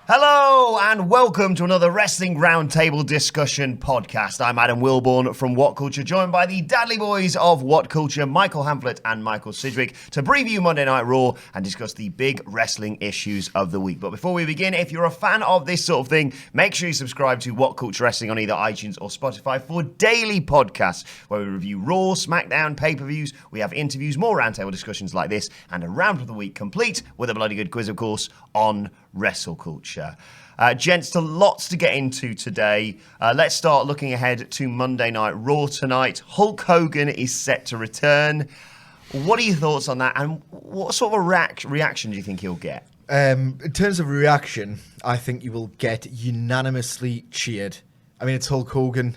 Hello and welcome to another Wrestling Roundtable discussion podcast. I'm Adam Wilborn from WhatCulture, joined by the Dadley boys of WhatCulture, Michael Hamflett and Michael Sidgwick, to preview Monday Night Raw and discuss the big wrestling issues of the week. But before we begin, if you're a fan of this sort of thing, make sure you subscribe to WhatCulture Wrestling on either iTunes or Spotify for daily podcasts where we review Raw, SmackDown, pay-per-views. We have interviews, more roundtable discussions like this, and a round of the week complete with a bloody good quiz, of course, on WrestleCulture. Gents, lots to get into today. Let's start looking ahead to Monday Night Raw tonight. Hulk Hogan is set to return. What are your thoughts on that, and what sort of a reaction do you think he'll get? In terms of reaction, I think you will get unanimously cheered. I mean, it's Hulk Hogan.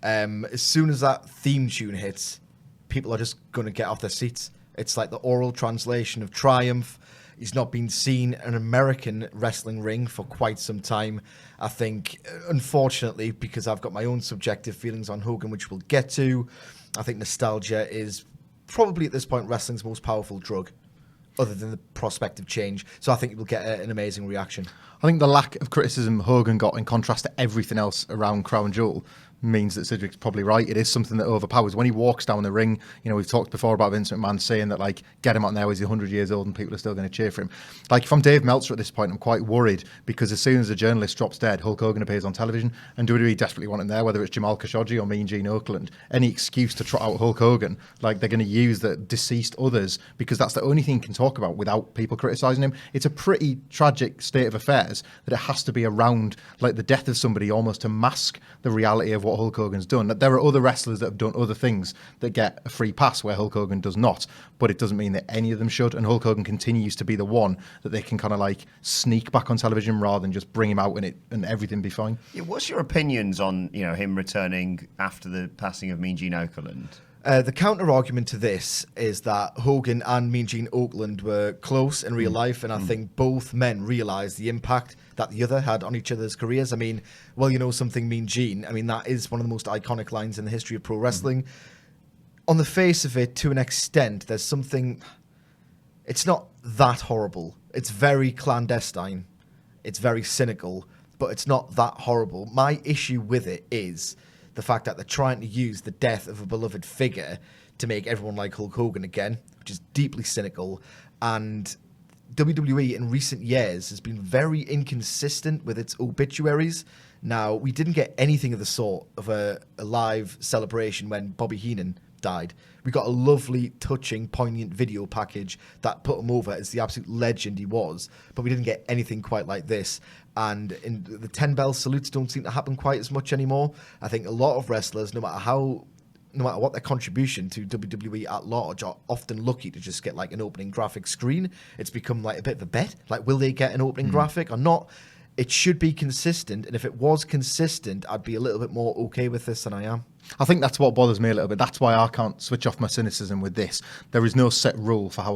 As soon as that theme tune hits, people are just going to get off their seats. It's like the oral translation of triumph. He's not been seen in an American wrestling ring for quite some time. I think, unfortunately, because I've got my own subjective feelings on Hogan, which we'll get to, I think nostalgia is probably at this point wrestling's most powerful drug, other than the prospect of change. So I think you'll get an amazing reaction. I think the lack of criticism Hogan got in contrast to everything else around Crown Jewel means that Sidgwick's probably right. It is something that overpowers. When he walks down the ring, you know, we've talked before about Vince McMahon saying that, like, get him out now, he's 100 years old and people are still going to cheer for him. Like, if I'm Dave Meltzer at this point, I'm quite worried because as soon as a journalist drops dead, Hulk Hogan appears on television and WWE desperately want him there, whether it's Jamal Khashoggi or Mean Gene Okerlund. Any excuse to trot out Hulk Hogan, like, they're going to use the deceased others because that's the only thing he can talk about without people criticising him. It's a pretty tragic state of affairs that it has to be around, like, the death of somebody almost to mask the reality of what Hulk Hogan's done. There are other wrestlers that have done other things that get a free pass where Hulk Hogan does not, but it doesn't mean that any of them should, and Hulk Hogan continues to be the one that they can kind of like sneak back on television rather than just bring him out in it and everything be fine. Yeah, what's your opinions on, you know, him returning after the passing of Mean Gene Okerlund? The counter-argument to this is that Hogan and Mean Gene Okerlund were close in real life, and I think both men realised the impact that the other had on each other's careers. I mean, well, you know something, Mean Gene, I mean, that is one of the most iconic lines in the history of pro wrestling. On the face of it, to an extent, there's something... It's not that horrible. It's very clandestine. It's very cynical, but it's not that horrible. My issue with it is the fact that they're trying to use the death of a beloved figure to make everyone like Hulk Hogan again, which is deeply cynical. And WWE in recent years has been very inconsistent with its obituaries. Now, we didn't get anything of the sort of a live celebration when Bobby Heenan died. We got a lovely, touching, poignant video package that put him over as the absolute legend he was, but we didn't get anything quite like this. And in the 10 bell salutes don't seem to happen quite as much anymore. I think a lot of wrestlers, no matter what their contribution to WWE at large, are often lucky to just get like an opening graphic screen. It's become like a bit of a bet. Like, will they get an opening graphic or not? It should be consistent, and if it was consistent, I'd be a little bit more okay with this than I am. I think that's what bothers me a little bit. That's why I can't switch off my cynicism with this. There is no set rule for how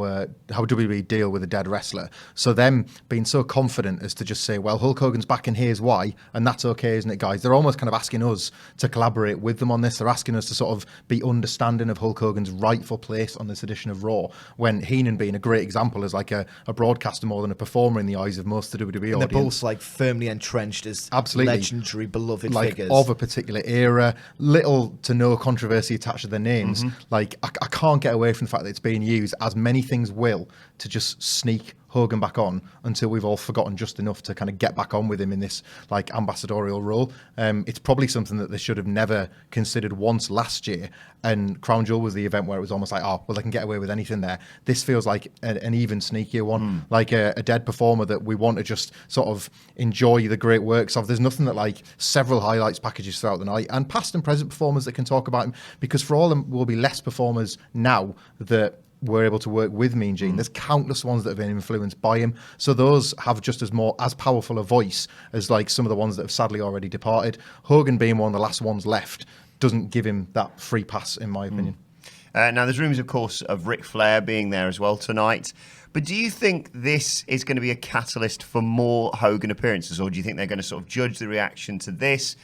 WWE deal with a dead wrestler. So them being so confident as to just say, well, Hulk Hogan's back and here's why, and that's okay, isn't it, guys? They're almost kind of asking us to collaborate with them on this. They're asking us to sort of be understanding of Hulk Hogan's rightful place on this edition of Raw, when Heenan being a great example as like a broadcaster more than a performer in the eyes of most of the WWE and audience. They're both like firmly entrenched as legendary, beloved like, figures. Of a particular era. Little to no controversy attached to their names. Like, I can't get away from the fact that it's being used, as many things will, to just sneak Hogan back on until we've all forgotten just enough to kind of get back on with him in this like ambassadorial role. It's probably something that they should have never considered once last year, and Crown Jewel was the event where it was almost like, oh, well, they can get away with anything there. This feels like an even sneakier one, like a dead performer that we want to just sort of enjoy the great works of. There's nothing that like several highlights packages throughout the night, and past and present performers that can talk about him, because for all them will be less performers now that were able to work with Mean Gene. There's countless ones that have been influenced by him. So those have just as powerful a voice as like some of the ones that have sadly already departed. Hogan being one of the last ones left doesn't give him that free pass, in my opinion. Now, there's rumours, of course, of Ric Flair being there as well tonight. But do you think this is going to be a catalyst for more Hogan appearances, or do you think they're going to sort of judge the reaction to this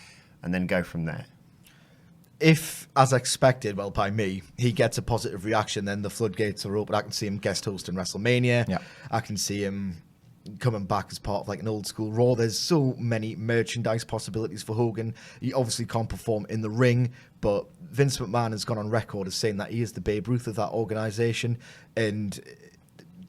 and then go from there? If, as expected, well, by me, he gets a positive reaction, then the floodgates are open. I can see him guest hosting WrestleMania. Yeah. I can see him, coming back as part of like an old school Raw. There's so many merchandise possibilities for Hogan. He obviously can't perform in the ring, but Vince McMahon has gone on record as saying that he is the Babe Ruth of that organization, and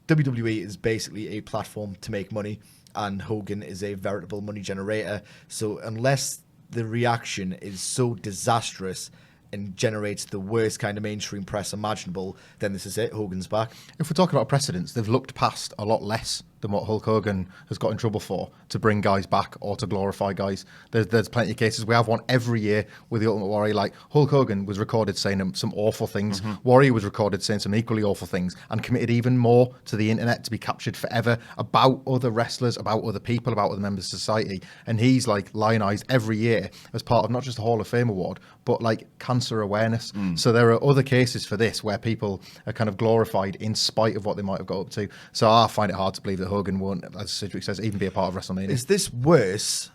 WWE is basically a platform to make money, and Hogan is a veritable money generator. So unless the reaction is so disastrous and generates the worst kind of mainstream press imaginable, then this is it. Hogan's back. If we're talking about precedents, they've looked past a lot less than what Hulk Hogan has got in trouble for to bring guys back or to glorify guys. There's plenty of cases. We have one every year with the Ultimate Warrior. Like Hulk Hogan was recorded saying some awful things. Warrior was recorded saying some equally awful things and committed even more to the internet to be captured forever about other wrestlers, about other people, about other members of society. And he's like lionized every year as part of not just the Hall of Fame award, but like cancer awareness. So there are other cases for this where people are kind of glorified in spite of what they might have got up to. So I find it hard to believe that Hogan won't, as Cedric says, even be a part of WrestleMania. Is this worse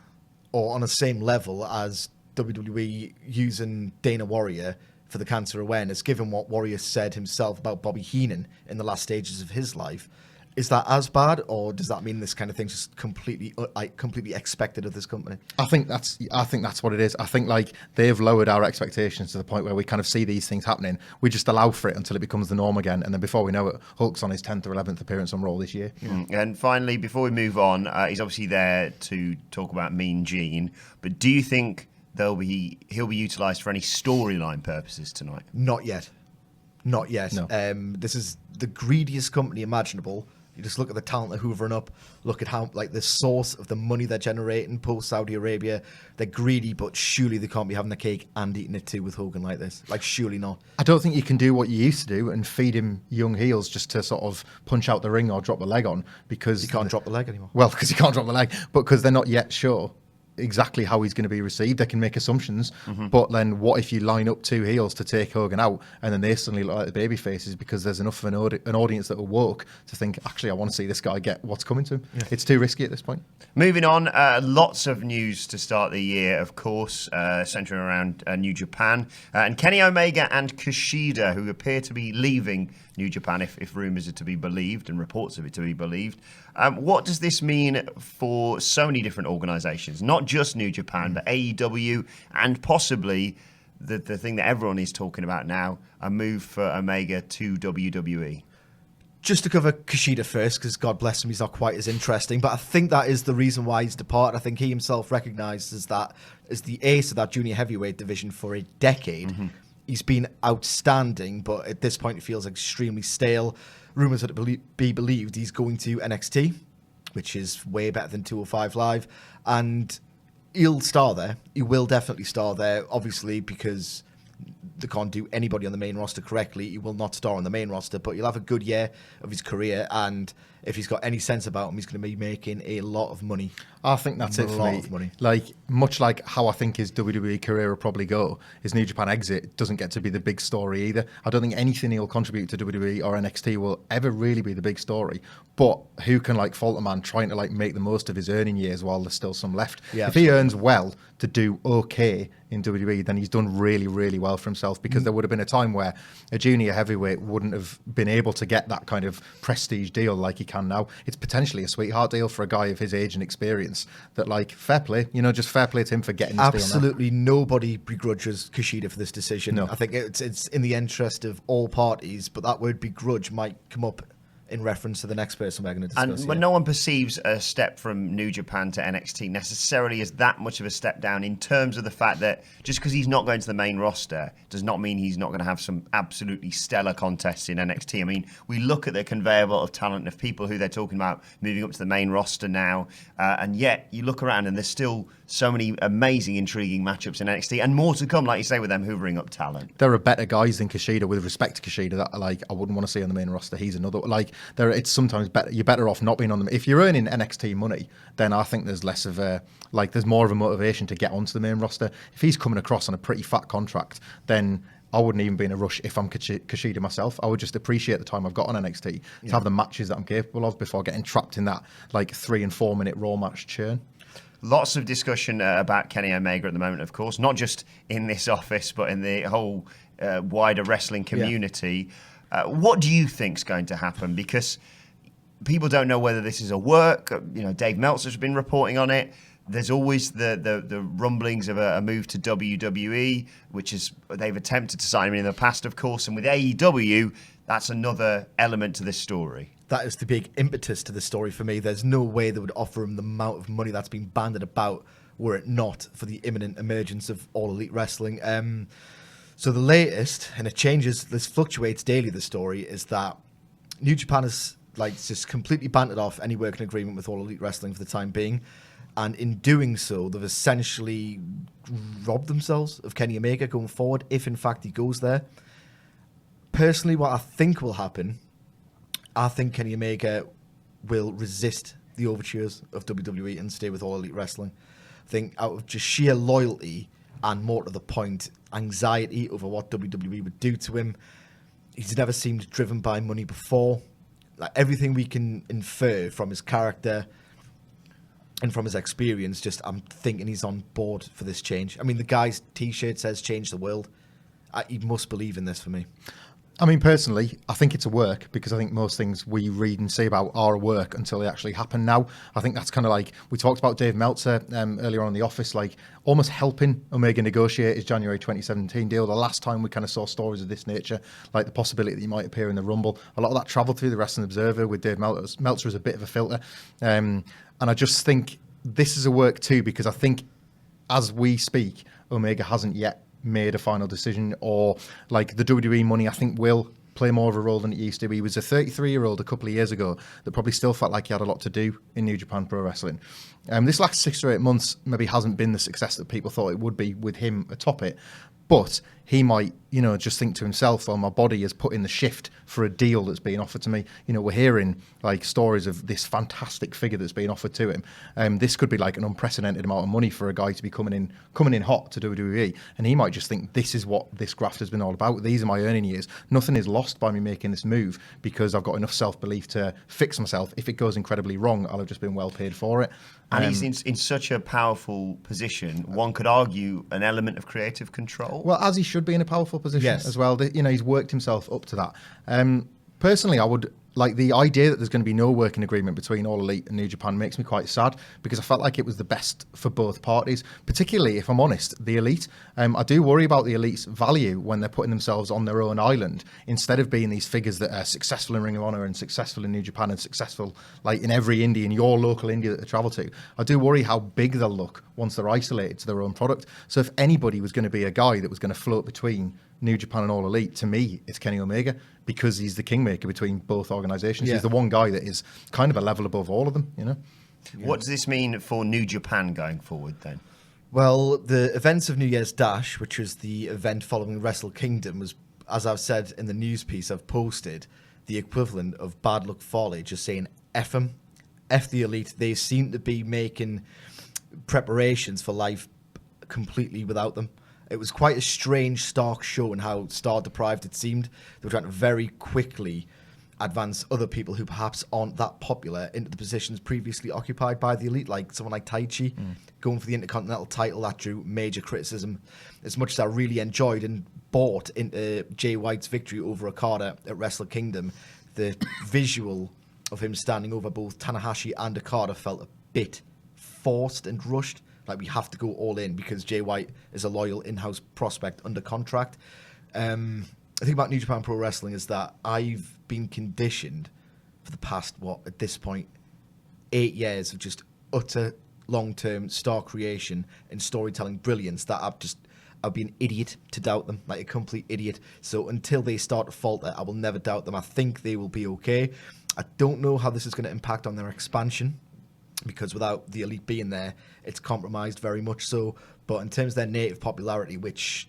or on the same level as WWE using Dana Warrior for the cancer awareness, given what Warrior said himself about Bobby Heenan in the last stages of his life? Is that as bad, or does that mean this kind of thing's just completely expected of this company? I think that's what it is. I think like they've lowered our expectations to the point where we kind of see these things happening. We just allow for it until it becomes the norm again, and then before we know it, Hulk's on his 10th or 11th appearance on Raw this year. And finally, before we move on, he's obviously there to talk about Mean Gene. But do you think he'll be utilised for any storyline purposes tonight? Not yet. Not yet. No. This is the greediest company imaginable. You just look at the talent they're hoovering up, look at how, like, the source of the money they're generating post-Saudi Arabia. They're greedy, but surely they can't be having the cake and eating it too with Hogan like this. Like, surely not. I don't think you can do what you used to do and feed him young heels just to sort of punch out the ring or drop the leg on, because... You can't drop the leg anymore. Well, because he can't drop the leg, but because they're not yet sure exactly how he's going to be received. They can make assumptions, but then what if you line up two heels to take Hogan out and then they suddenly look like the baby faces because there's enough of an audience that are woke to think, actually, I want to see this guy get what's coming to him. Yeah. It's too risky at this point. Moving on, lots of news to start the year, of course, centering around New Japan. And Kenny Omega and Kushida, who appear to be leaving New Japan, if rumours are to be believed and reports of it to be believed. What does this mean for so many different organisations? Not just New Japan, but AEW, and possibly the thing that everyone is talking about now, a move for Omega to WWE. Just to cover Kushida first, because God bless him, he's not quite as interesting, but I think that is the reason why he's departed. I think he himself recognises that as the ace of that junior heavyweight division for a decade. He's been outstanding, but at this point it feels extremely stale. Rumours that it be believed he's going to NXT, which is way better than 205 Live, and he'll star there. He will definitely star there, obviously, because they can't do anybody on the main roster correctly. He will not star on the main roster, but he'll have a good year of his career, and if he's got any sense about him, he's going to be making a lot of money. I think that's it for me. A lot of money. Like, much like how I think his WWE career will probably go, his New Japan exit doesn't get to be the big story either. I don't think anything he'll contribute to WWE or NXT will ever really be the big story. But who can like fault a man trying to like make the most of his earning years while there's still some left? Yeah, if he earns well to do okay in WWE, then he's done really, really well for himself, because there would have been a time where a junior heavyweight wouldn't have been able to get that kind of prestige deal like he can now. It's potentially a sweetheart deal for a guy of his age and experience that, like, fair play, just fair play to him for getting this deal now. Absolutely nobody begrudges Kushida for this decision. No. I think it's in the interest of all parties, but that word begrudge might come up in reference to the next person we're going to discuss. And when no one perceives a step from New Japan to NXT necessarily as that much of a step down, in terms of the fact that just because he's not going to the main roster does not mean he's not going to have some absolutely stellar contests in NXT. I mean, we look at the conveyor belt of talent of people who they're talking about moving up to the main roster now, and yet you look around and there's still so many amazing, intriguing matchups in NXT, and more to come, like you say, with them hoovering up talent. There are better guys than Kushida, with respect to Kushida, that like I wouldn't want to see on the main roster. He's another, like, it's sometimes better. You're better off not being on them. If you're earning NXT money, then I think there's less of a, like, there's more of a motivation to get onto the main roster. If he's coming across on a pretty fat contract, then I wouldn't even be in a rush if I'm Kushida myself. I would just appreciate the time I've got on NXT to have the matches that I'm capable of before getting trapped in that like 3 and 4 minute Raw match churn. Lots of discussion about Kenny Omega at the moment, of course, not just in this office, but in the whole wider wrestling community. What do you think's going to happen? Because people don't know whether this is a work. Dave Meltzer's been reporting on it. There's always the rumblings of a move to WWE, which is they've attempted to sign him in the past, of course. And with AEW, that's another element to this story. That is the big impetus to the story for me. There's no way they would offer him the amount of money that's been banded about were it not for the imminent emergence of All Elite Wrestling. So the latest, and it changes, this fluctuates daily, the story, is that New Japan has just completely bantered off any working agreement with All Elite Wrestling for the time being. And in doing so, they've essentially robbed themselves of Kenny Omega going forward, if in fact he goes there. Personally, what I think will happen, I think Kenny Omega will resist the overtures of WWE and stay with All Elite Wrestling. I think out of just sheer loyalty and, more to the point, anxiety over what WWE would do to him. He's never seemed driven by money before. Everything we can infer from his character and from his experience, I'm thinking he's on board for this change. I mean, the guy's T-shirt says "Change the World." He must believe in this for me. I mean, personally, I think it's a work because I think most things we read and say about are a work until they actually happen now. I think that's kind of like, we talked about Dave Meltzer earlier on in The Office, almost helping Omega negotiate his January 2017 deal. The last time we kind of saw stories of this nature, like the possibility that he might appear in the Rumble, a lot of that travelled through the Wrestling Observer with Dave Meltzer as a bit of a filter. And I just think this is a work too, because I think as we speak, Omega hasn't yet made a final decision, or the WWE money I think will play more of a role than it used to. He was a 33-year-old a couple of years ago that probably still felt like he had a lot to do in New Japan Pro Wrestling. This last 6 or 8 months maybe hasn't been the success that people thought it would be with him atop it, but he might, just think to himself, my body has put in the shift for a deal that's being offered to me. We're hearing stories of this fantastic figure that's being offered to him. This could be an unprecedented amount of money for a guy to be coming in hot to WWE. And he might just think, this is what this graft has been all about. These are my earning years. Nothing is lost by me making this move because I've got enough self-belief to fix myself. If it goes incredibly wrong, I'll have just been well paid for it. And he's in such a powerful position, one could argue an element of creative control. Well, as he should be in a powerful position as well. He's worked himself up to that. Personally, I would the idea that there's going to be no working agreement between All Elite and New Japan makes me quite sad, because I felt like it was the best for both parties, particularly, if I'm honest, the Elite. I do worry about the Elite's value when they're putting themselves on their own island, instead of being these figures that are successful in Ring of Honor and successful in New Japan and successful in every indie, in your local indie that they travel to. I do worry how big they'll look once they're isolated to their own product. So if anybody was going to be a guy that was going to float between New Japan and All Elite, to me, it's Kenny Omega, because he's the kingmaker between both organizations. He's the one guy that is kind of a level above all of them, What does this mean for New Japan going forward then? Well, the events of New Year's Dash, which was the event following Wrestle Kingdom, was, as I've said in the news piece I've posted, the equivalent of Bad Luck Fale, just saying F them, F the Elite. They seem to be making preparations for life completely without them. It was quite a strange, stark show in how star-deprived it seemed. They were trying to very quickly advance other people who perhaps aren't that popular into the positions previously occupied by the Elite, like someone like Taichi, going for the Intercontinental title. That drew major criticism. As much as I really enjoyed and bought into Jay White's victory over Okada at Wrestle Kingdom, the visual of him standing over both Tanahashi and Okada felt a bit forced and rushed. We have to go all in because Jay White is a loyal in-house prospect under contract. The thing about New Japan Pro Wrestling is that I've been conditioned for the past, at this point, 8 years of just utter long-term star creation and storytelling brilliance that I'd be an idiot to doubt them, a complete idiot. So until they start to falter, I will never doubt them. I think they will be okay. I don't know how this is going to impact on their expansion, because without the Elite being there, it's compromised very much so. But in terms of their native popularity, which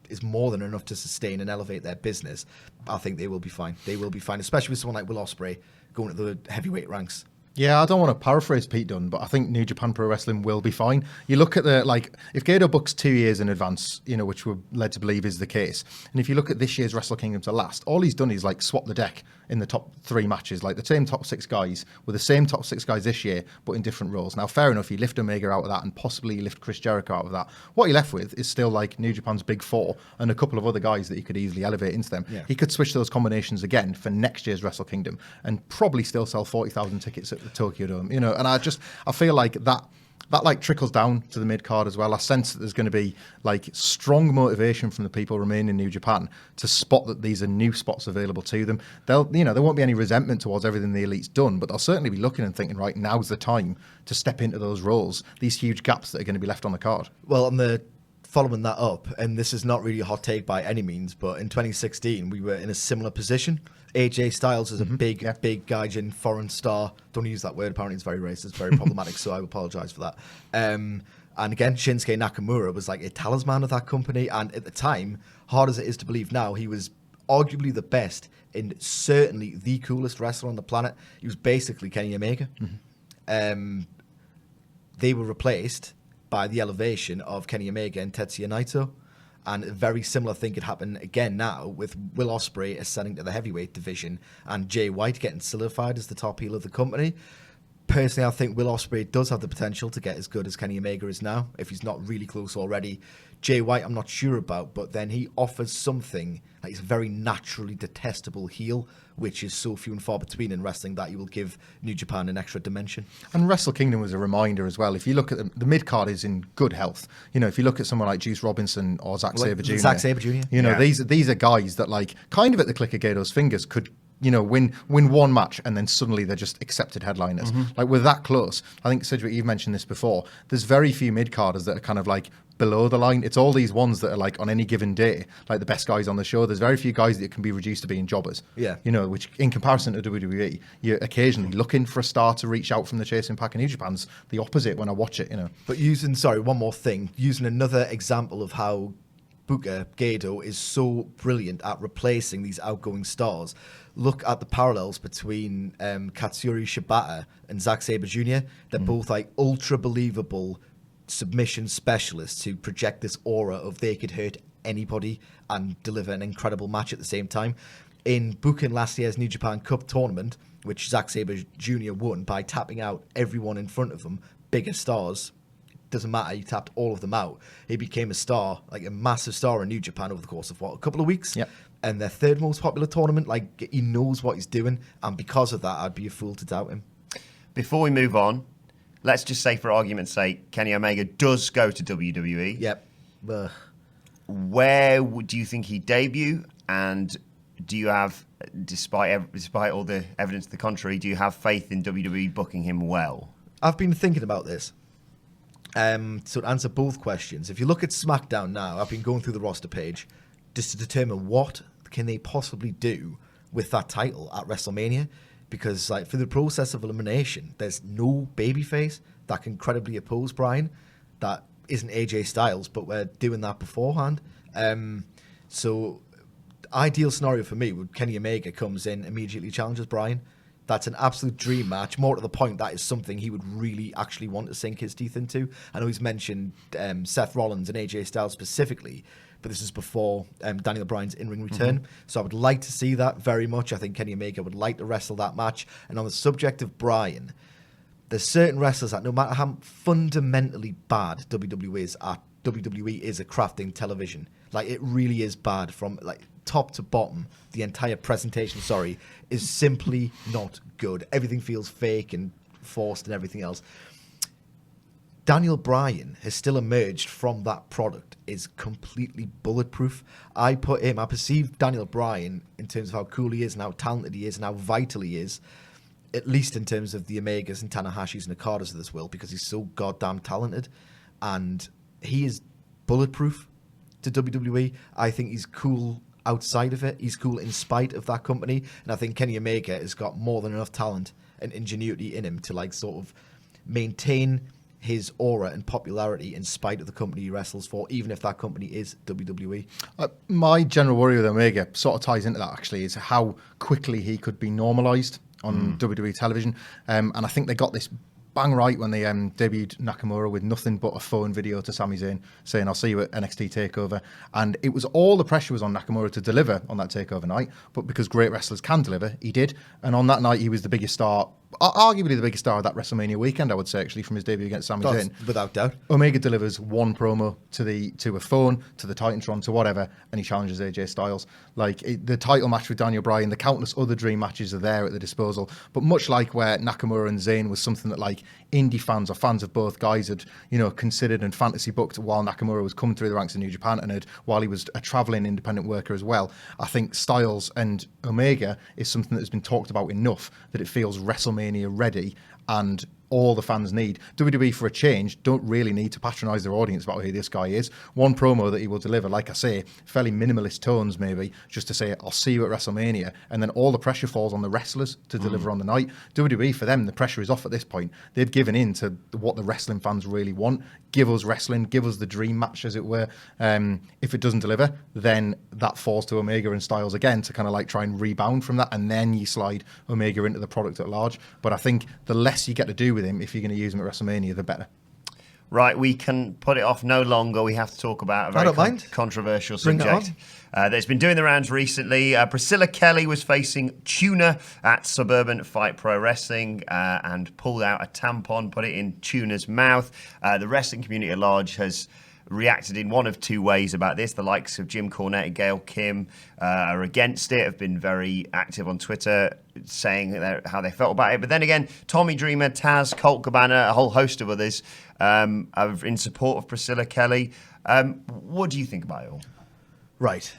is more than enough to sustain and elevate their business, I think they will be fine. They will be fine, especially with someone like Will Ospreay going to the heavyweight ranks. Yeah, I don't want to paraphrase Pete Dunne, but I think New Japan Pro Wrestling will be fine. You look at if Gedo books 2 years in advance, which we're led to believe is the case, and if you look at this year's Wrestle Kingdom to last, all he's done is swap the deck in the top 3 matches, the same top 6 guys with the same top 6 guys this year, but in different roles. Now, fair enough, you lift Omega out of that and possibly you lift Chris Jericho out of that. What you're left with is still New Japan's Big Four and a couple of other guys that he could easily elevate into them. Yeah. He could switch those combinations again for next year's Wrestle Kingdom and probably still sell 40,000 tickets at the Tokyo Dome, and I feel like that trickles down to the mid card as well. I sense that there's going to be strong motivation from the people remaining in New Japan to spot that these are new spots available to them. There won't be any resentment towards everything the Elite's done, but they'll certainly be looking and thinking, right, now's the time to step into those roles, these huge gaps that are going to be left on the card. Well, following that up, and this is not really a hot take by any means, but in 2016 we were in a similar position. AJ Styles is a big gaijin foreign star. Don't use that word, apparently it's very racist, very problematic, so I apologise for that. And again, Shinsuke Nakamura was a talisman of that company, and at the time, hard as it is to believe now, he was arguably the best and certainly the coolest wrestler on the planet. He was basically Kenny Omega. They were replaced by the elevation of Kenny Omega and Tetsuya Naito. And a very similar thing could happen again now with Will Ospreay ascending to the heavyweight division and Jay White getting solidified as the top heel of the company. Personally, I think Will Ospreay does have the potential to get as good as Kenny Omega is now, if he's not really close already. Jay White, I'm not sure about, but then he offers something that he's a very naturally detestable heel, which is so few and far between in wrestling that you will give New Japan an extra dimension. And Wrestle Kingdom was a reminder as well. If you look at the mid-card is in good health. If you look at someone like Juice Robinson or Zack Sabre Jr. Zack Sabre Jr. These are guys that kind of at the click of Gator's fingers could win one match and then suddenly they're just accepted headliners. We're that close. I think, Sidgwick, you've mentioned this before. There's very few mid-carders that are kind of below the line. It's all these ones that are on any given day, the best guys on the show. There's very few guys that can be reduced to being jobbers. Yeah. Which in comparison to WWE, you're occasionally looking for a star to reach out from the chasing pack, and New Japan's the opposite when I watch it, But one more thing, using another example of how Buka Gedo is so brilliant at replacing these outgoing stars. Look at the parallels between Katsuri Shibata and Zack Sabre Jr. They're both ultra believable submission specialists who project this aura of they could hurt anybody and deliver an incredible match at the same time. In booking last year's New Japan Cup tournament, which Zack Sabre Jr. won by tapping out everyone in front of him, bigger stars, doesn't matter, he tapped all of them out. He became a star, a massive star in New Japan over the course of a couple of weeks. Yep. And their third most popular tournament, he knows what he's doing, and because of that, I'd be a fool to doubt him. Before we move on, let's just say, for argument's sake, Kenny Omega does go to WWE. Yep. Where do you think he'd debut? And do you have, despite all the evidence to the contrary, do you have faith in WWE booking him well? I've been thinking about this. So to answer both questions, if you look at SmackDown now, I've been going through the roster page just to determine what can they possibly do with that title at WrestleMania. Because for the process of elimination, there's no babyface that can credibly oppose Bryan. That isn't AJ Styles, but we're doing that beforehand. So ideal scenario for me would Kenny Omega comes in, immediately challenges Bryan. That's an absolute dream match. More to the point, that is something he would really actually want to sink his teeth into. I know he's mentioned Seth Rollins and AJ Styles specifically, but this is before Daniel Bryan's in-ring return. So I would like to see that very much. I think Kenny Omega would like to wrestle that match. And on the subject of Bryan, there's certain wrestlers that no matter how fundamentally bad WWE is at crafting television, it really is bad from top to bottom. The entire presentation, is simply not good. Everything feels fake and forced and everything else. Daniel Bryan has still emerged from that product, is completely bulletproof. I perceive Daniel Bryan in terms of how cool he is and how talented he is and how vital he is, at least in terms of the Omegas and Tanahashis and Okadas of this world, because he's so goddamn talented. And he is bulletproof to WWE. I think he's cool outside of it. He's cool in spite of that company. And I think Kenny Omega has got more than enough talent and ingenuity in him to sort of maintain his aura and popularity in spite of the company he wrestles for, even if that company is WWE. My general worry with Omega sort of ties into that, actually, is how quickly he could be normalised on WWE television, and I think they got this bang right when they debuted Nakamura with nothing but a phone video to Sami Zayn saying, "I'll see you at NXT TakeOver." And it was all the pressure was on Nakamura to deliver on that TakeOver night, but because great wrestlers can deliver, he did. And on that night, he was the biggest star, arguably the biggest star of that WrestleMania weekend, I would say, actually, from his debut against Sami Zayn. Without doubt. Omega delivers one promo to a phone, to the Titantron, to whatever, and he challenges AJ Styles. Like, the title match with Daniel Bryan, the countless other dream matches are there at the disposal. But much like where Nakamura and Zayn was something that, like, indie fans or fans of both guys had, considered and fantasy booked while Nakamura was coming through the ranks of New Japan and while he was a travelling independent worker as well. I think Styles and Omega is something that's been talked about enough that it feels WrestleMania ready, and all the fans need. WWE, for a change, don't really need to patronise their audience about who this guy is. One promo that he will deliver, like I say, fairly minimalist tones maybe, just to say, "I'll see you at WrestleMania," and then all the pressure falls on the wrestlers to deliver on the night. WWE, for them, the pressure is off at this point. They've given in to what the wrestling fans really want. Give us wrestling, give us the dream match, as it were. If it doesn't deliver, then that falls to Omega and Styles again to kind of like try and rebound from that, and then you slide Omega into the product at large. But I think the less you get to do with him, if you're going to use him at WrestleMania, the better. Right, we can put it off no longer. We have to talk about a very controversial subject that's been doing the rounds recently. Priscilla Kelly was facing Tuna at Suburban Fight Pro Wrestling and pulled out a tampon, put it in Tuna's mouth. The wrestling community at large has reacted in one of two ways about this. The likes of Jim Cornette and Gail Kim are against it, have been very active on Twitter saying how they felt about it. But then again, Tommy Dreamer, Taz, Colt Cabana, a whole host of others are in support of Priscilla Kelly. What do you think about it all? Right.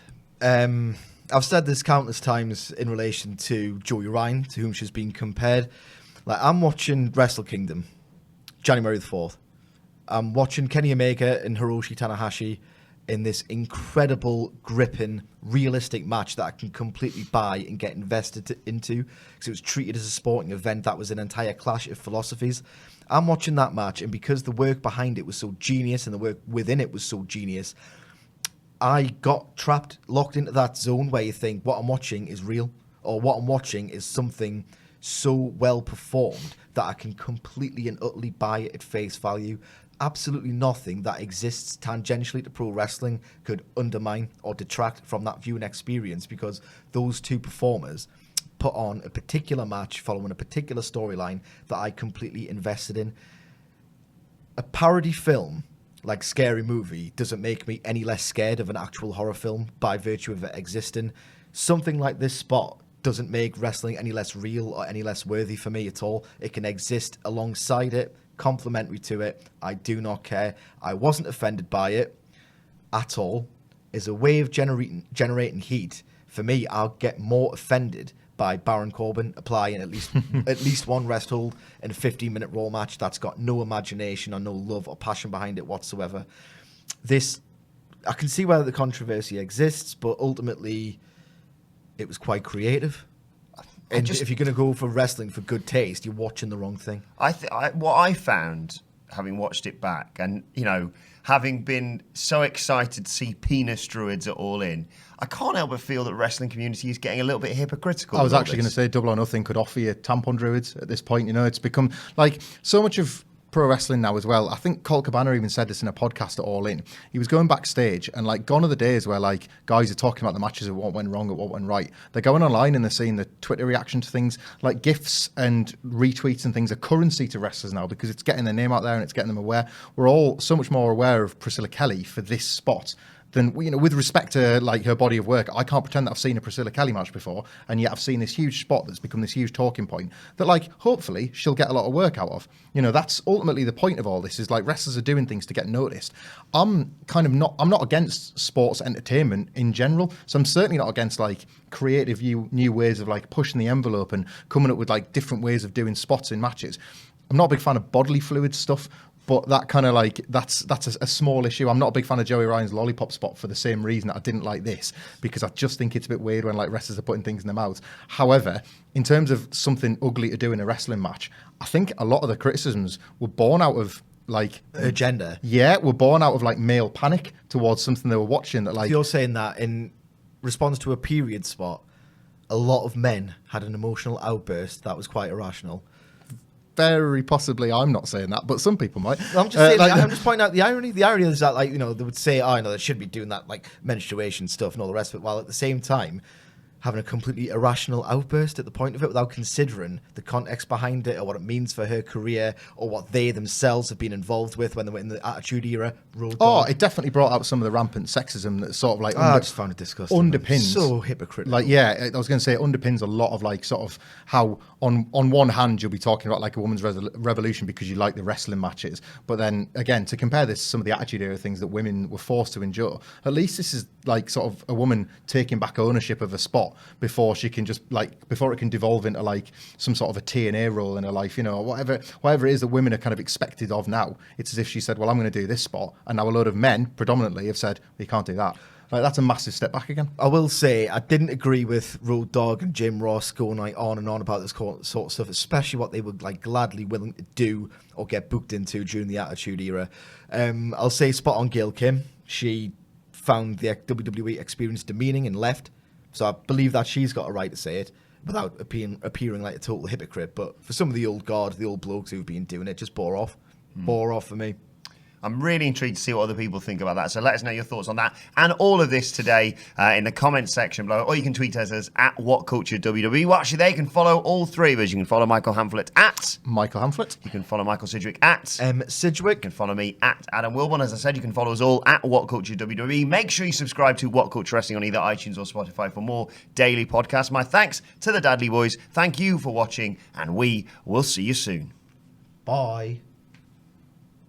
I've said this countless times in relation to Joey Ryan, to whom she's been compared. Like, I'm watching Wrestle Kingdom, January the 4th. I'm watching Kenny Omega and Hiroshi Tanahashi in this incredible, gripping, realistic match that I can completely buy and get invested into, because it was treated as a sporting event that was an entire clash of philosophies. I'm watching that match, and because the work behind it was so genius and the work within it was so genius, I got locked into that zone where you think what I'm watching is real, or what I'm watching is something so well performed that I can completely and utterly buy it at face value. Absolutely nothing that exists tangentially to pro wrestling could undermine or detract from that viewing experience, because those two performers put on a particular match following a particular storyline that I completely invested in. A parody film like Scary Movie doesn't make me any less scared of an actual horror film by virtue of it existing. Something like this spot doesn't make wrestling any less real or any less worthy for me at all. It can exist alongside it, complementary to it. I do not care. I wasn't offended by it at all. As a way of generating heat, for me, I'll get more offended by Baron Corbin applying at least one rest hold in a 15-minute Raw match that's got no imagination or no love or passion behind it whatsoever. This, I can see where the controversy exists, but ultimately, it was quite creative. And if you're going to go for wrestling for good taste, you're watching the wrong thing. What I found, having watched it back, and having been so excited to see penis druids at All In, I can't help but feel that the wrestling community is getting a little bit hypocritical. I was actually going to say Double or Nothing could offer you tampon druids at this point. It's become like so much of pro wrestling now as well. I think Colt Cabana even said this in a podcast at All In. He was going backstage, and like gone are the days where like guys are talking about the matches of what went wrong and what went right. They're going online and they're seeing the Twitter reaction to things. Like GIFs and retweets and things are currency to wrestlers now, because it's getting their name out there and it's getting them aware. We're all so much more aware of Priscilla Kelly for this spot than, with respect to like her body of work. I can't pretend that I've seen a Priscilla Kelly match before, and yet I've seen this huge spot that's become this huge talking point that like hopefully she'll get a lot of work out of. That's ultimately the point of all this, is like wrestlers are doing things to get noticed. I'm not against sports entertainment in general, so I'm certainly not against like creative new ways of like pushing the envelope and coming up with like different ways of doing spots in matches. I'm not a big fan of bodily fluid stuff, but that kind of like, that's a small issue. I'm not a big fan of Joey Ryan's lollipop spot for the same reason that I didn't like this, because I just think it's a bit weird when like wrestlers are putting things in their mouths. However, in terms of something ugly to do in a wrestling match, I think a lot of the criticisms were born out of like agenda. Yeah, were born out of like male panic towards something they were watching that like. You're saying that in response to a period spot, a lot of men had an emotional outburst that was quite irrational. Very possibly, I'm not saying that, but some people might. I'm just saying, I'm just pointing out the irony. The irony is that, like, you know, they would say, oh, no, they shouldn't be doing that, like, menstruation stuff and all the rest of it, while at the same time having a completely irrational outburst at the point of it without considering the context behind it or what it means for her career or what they themselves have been involved with when they were in the Attitude Era. It definitely brought out some of the rampant sexism that sort of like I just found it disgusting. Underpins. So hypocritical. Like, yeah, I was going to say it underpins a lot of like sort of how on one hand you'll be talking about like a woman's revolution because you like the wrestling matches, but then again to compare this to some of the Attitude Era things that women were forced to endure, at least this is like sort of a woman taking back ownership of a spot before she can just like before it can devolve into like some sort of a TNA role in her life, you know, whatever it is that women are kind of expected of now. It's as if she said, well, I'm going to do this spot, and now a load of men predominantly have said, well, you can't do that. Like, that's a massive step back again. I will say I didn't agree with Road Dogg and Jim Ross going like on and on about this sort of stuff, especially what they would like gladly willing to do or get booked into during the Attitude Era. I'll say spot on Gail Kim. She found the WWE experience demeaning and left. So I believe that she's got a right to say it without appearing like a total hypocrite. But for some of the old guard, the old blokes who've been doing it, just bore off. Bore off for me. I'm really intrigued to see what other people think about that. So let us know your thoughts on that and all of this today in the comments section below. Or you can tweet us as at WhatCultureWWE. Well, actually, there you can follow all three of us. You can follow Michael Hamflett at Michael Hamflett. You can follow Michael Sidgwick at Sidgwick. You can follow me at Adam Wilborn. As I said, you can follow us all at WhatCultureWWE. Make sure you subscribe to What Culture Wrestling on either iTunes or Spotify for more daily podcasts. My thanks to the Dudley Boys. Thank you for watching, and we will see you soon. Bye.